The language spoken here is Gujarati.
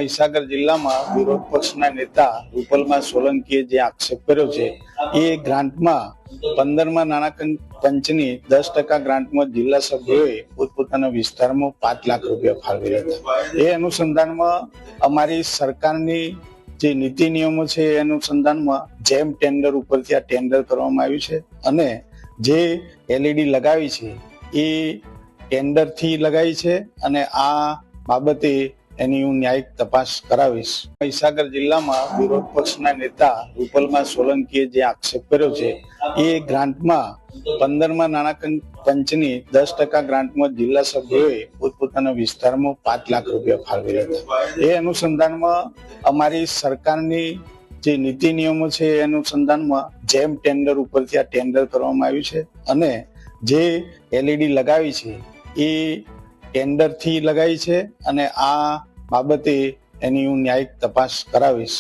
મહીસાગર જિલ્લામાં વિરોધ પક્ષના નેતા રૂપલમાં સોલંકીએ જે આક્ષેપ કર્યો છે એ ગ્રાન્ટમાં 15મા નાણાં પંચની 10% ગ્રાન્ટમાં જિલ્લા સભ્યોએ પોતપોતાના વિસ્તારમાં 5 લાખ રૂપિયા ફાળવેલા હતા. એ અનુસંધાનમાં અમારી સરકારની જે નીતિ નિયમો છે એ અનુસંધાનમાં જેમ ટેન્ડર ઉપરથી આ ટેન્ડર કરવામાં આવ્યું છે અને જે એલઈડી લગાવી છે એ ટેન્ડરથી લગાવી છે અને આ બાબતે એની હું ન્યાયિક તપાસ કરાવીશ. મહીસાગર જિલ્લામાં વિરોધ પક્ષના નેતા રૂપલમાં સોલંકીએ જે આક્ષેપ કર્યો છે એ ગ્રાન્ટમાં 15મા નાણાં પંચની 10% ગ્રાન્ટમાં જિલ્લા સભ્યોએ પોતપોતાના વિસ્તારમાં 5 લાખ રૂપિયા ફાળવેલા હતા. એ અનુસંધાનમાં અમારી સરકારની જે નીતિ નિયમો છે એ અનુસંધાનમાં જેમ ટેન્ડર ઉપરથી આ ટેન્ડર કરવામાં આવ્યું છે અને જે એલઈડી લગાવી છે એ ટેન્ડરથી લગાવી છે અને આ બાબતે એની હું ન્યાયિક તપાસ કરાવીશ.